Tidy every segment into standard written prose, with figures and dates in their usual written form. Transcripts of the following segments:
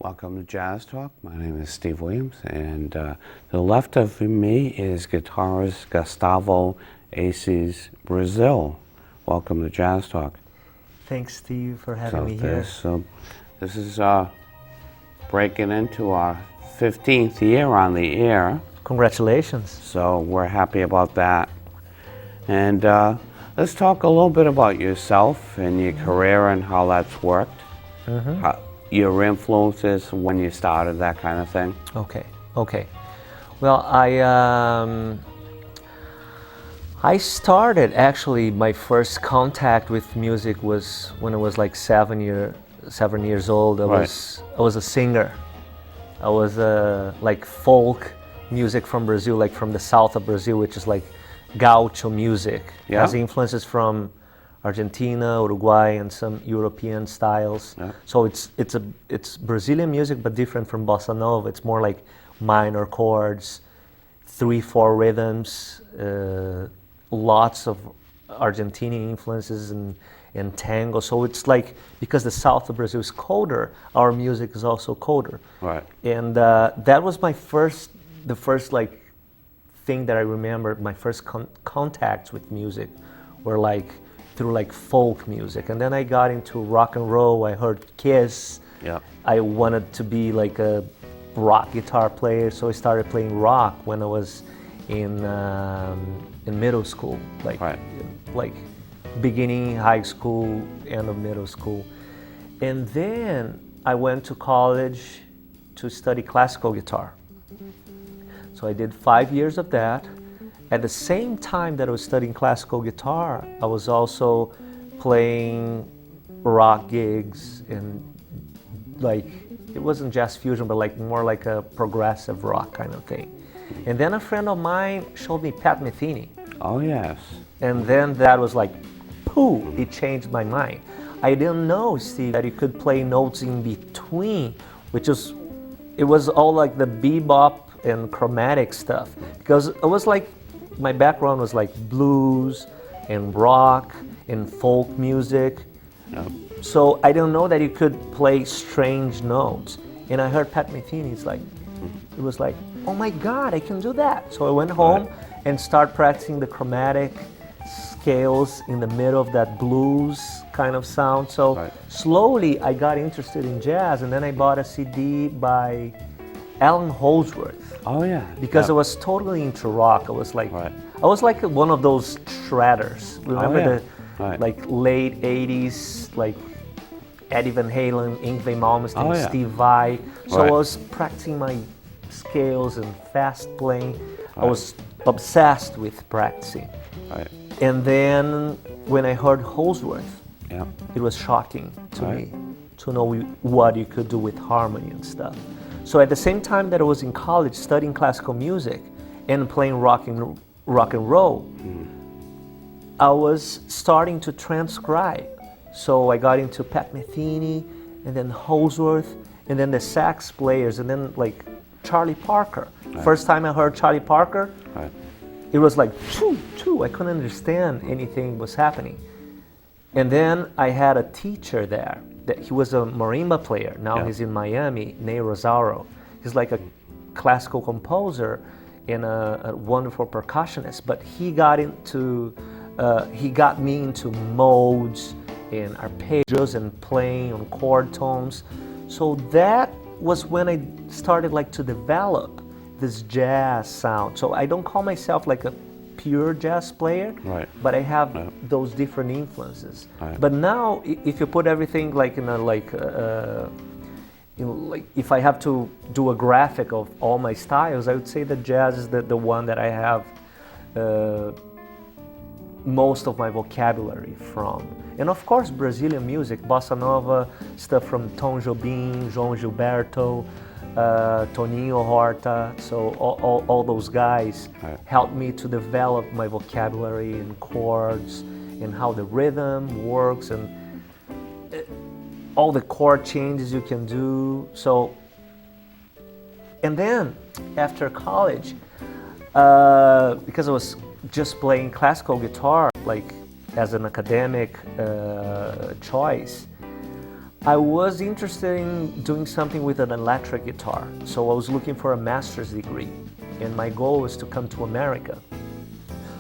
Welcome to Jazz Talk. My name is Steve Williams, and to the left of me is guitarist Gustavo Assis-Brasil. Welcome to Jazz Talk. Thanks, Steve, for having me here. This is breaking into our 15th year on the air. Congratulations. So we're happy about that. And let's talk a little bit about yourself and your career and how that's worked. Your influences when you started, that kind of thing. Okay. Well, I started, actually, my first contact with music was when I was like 7 years old. I was a singer. I was like folk music from Brazil, like from the south of Brazil, which is like gaucho music. It has influences from Argentina, Uruguay, and some European styles. So it's Brazilian music, but different from bossa nova. It's more like minor chords, 3/4 rhythms, lots of Argentinian influences and tango. So it's like, because the south of Brazil is colder, our music is also colder. Right. And that was the first like thing that I remember. My first contacts with music were like through like folk music, and then I got into rock and roll. I heard Kiss. I wanted to be like a rock guitar player, so I started playing rock when I was in middle school, like beginning high school, end of middle school. And then I went to college to study classical guitar. So I did 5 years of that. At the same time that I was studying classical guitar, I was also playing rock gigs, and like, it wasn't jazz fusion, but like more like a progressive rock kind of thing. And then a friend of mine showed me Pat Metheny. Oh, yes. And then that was like, pooh, it changed my mind. I didn't know, Steve, that you could play notes in between, it was all like the bebop and chromatic stuff. Because it was like, my background was like blues and rock and folk music. So I didn't know that you could play strange notes. And I heard Pat Metheny, it was like, oh my God, I can do that. So I went home and started practicing the chromatic scales in the middle of that blues kind of sound. So slowly I got interested in jazz, and then I bought a CD by Alan Holdsworth. Oh yeah. Because I was totally into rock. I was like one of those shredders. Remember like late 80s, like Eddie Van Halen, Yngwie Malmsteen, Steve Vai. So I was practicing my scales and fast playing. I was obsessed with practicing. And then when I heard Holdsworth, it was shocking to me to know what you could do with harmony and stuff. So at the same time that I was in college studying classical music and playing rock and roll, I was starting to transcribe. So I got into Pat Metheny, and then Holdsworth, and then the sax players, and then like Charlie Parker. First time I heard Charlie Parker, it was like, choo, I couldn't understand anything was happening. And then I had a teacher there. He was a marimba player. Now he's in Miami, Ney Rosauro. He's like a classical composer and a wonderful percussionist. But he got me into modes and arpeggios and playing on chord tones. So that was when I started like to develop this jazz sound. So I don't call myself like a pure jazz player, but I have those different influences. But now, if you put everything like in a if I have to do a graphic of all my styles, I would say that jazz is the one that I have most of my vocabulary from. And of course, Brazilian music, bossa nova, stuff from Tom Jobim, João Gilberto, Toninho Horta, so all those guys helped me to develop my vocabulary and chords and how the rhythm works and all the chord changes you can do. So, and then after college, because I was just playing classical guitar, like as an academic choice, I was interested in doing something with an electric guitar, so I was looking for a master's degree, and my goal was to come to America.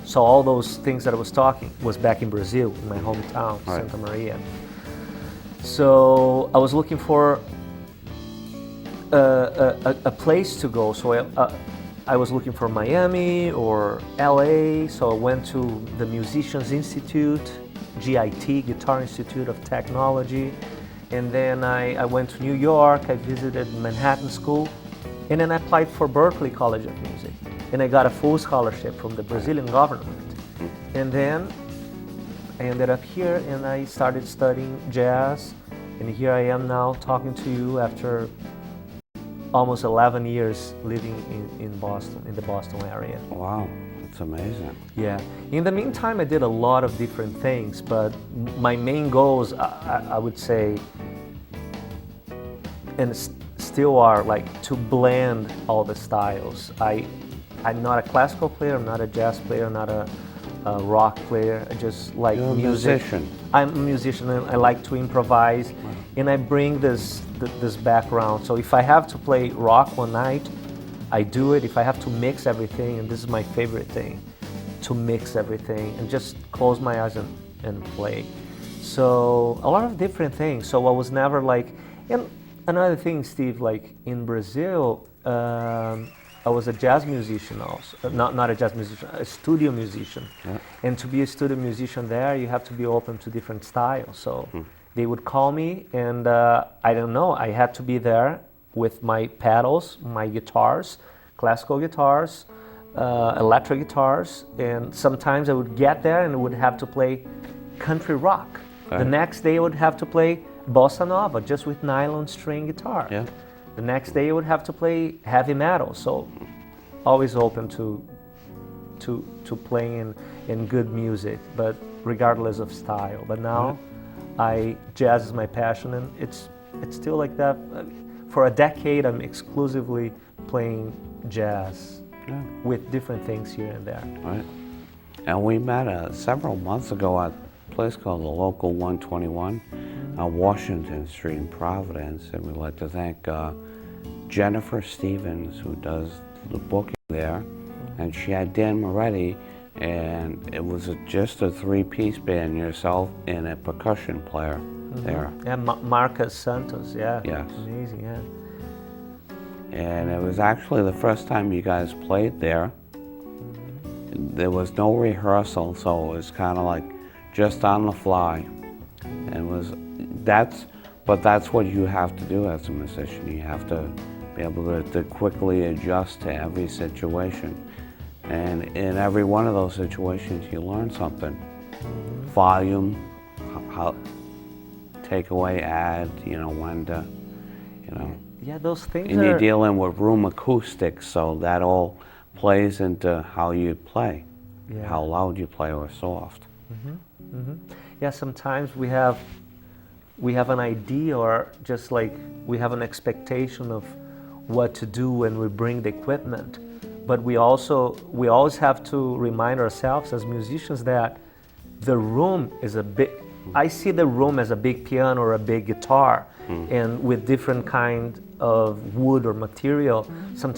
So all those things that I was talking was back in Brazil, in my hometown, Right. Santa Maria. So I was looking for a place to go. So I was looking for Miami or LA. So I went to the Musicians Institute, GIT, Guitar Institute of Technology. And then I went to New York. I visited Manhattan School. And then I applied for Berklee College of Music. And I got a full scholarship from the Brazilian government. And then I ended up here and I started studying jazz. And here I am now talking to you after almost 11 years living in Boston, in the Boston area. Wow, that's amazing. Yeah. In the meantime, I did a lot of different things, but my main goals, I would say, and still are, like to blend all the styles. I'm not a classical player, I'm not a jazz player, I'm not a rock player. I just like You're a music. musician. I'm a musician and I like to improvise, and I bring this background. So if I have to play rock one night, I do it. If I have to mix everything, and this is my favorite thing, to mix everything and just close my eyes and play. So a lot of different things. So I was never like, and another thing, Steve, like in Brazil, I was a jazz musician also, not a jazz musician, a studio musician. Yeah. And to be a studio musician there, you have to be open to different styles. So they would call me and I don't know, I had to be there with my pedals, my guitars, classical guitars, electric guitars, and sometimes I would get there and would have to play country rock. Right. The next day I would have to play bossa nova just with nylon string guitar. Yeah. The next day I would have to play heavy metal. So always open to playing in good music, but regardless of style. But now jazz is my passion, and it's still like that. For a decade I'm exclusively playing jazz with different things here and there. Right. And we met several months ago at a place called the Local 121 on Washington Street in Providence, and we'd like to thank Jennifer Stevens, who does the booking there, and she had Dan Moretti, and it was just a three-piece band, yourself and a percussion player there. Yeah, Marcus Santos, yeah. Yes. Amazing, yeah. And it was actually the first time you guys played there. There was no rehearsal, so it was kind of like just on the fly. And that's what you have to do as a musician. You have to be able to quickly adjust to every situation. And in every one of those situations, you learn something. Volume, how take away, add, when to, Yeah, those things And are... you're dealing with room acoustics, so that all plays into how you play, how loud you play or soft. Yeah, sometimes we have an idea, or just like we have an expectation of what to do when we bring the equipment. But we always have to remind ourselves as musicians that the room is I see the room as a big piano or a big guitar, and with different kind of wood or material, sometimes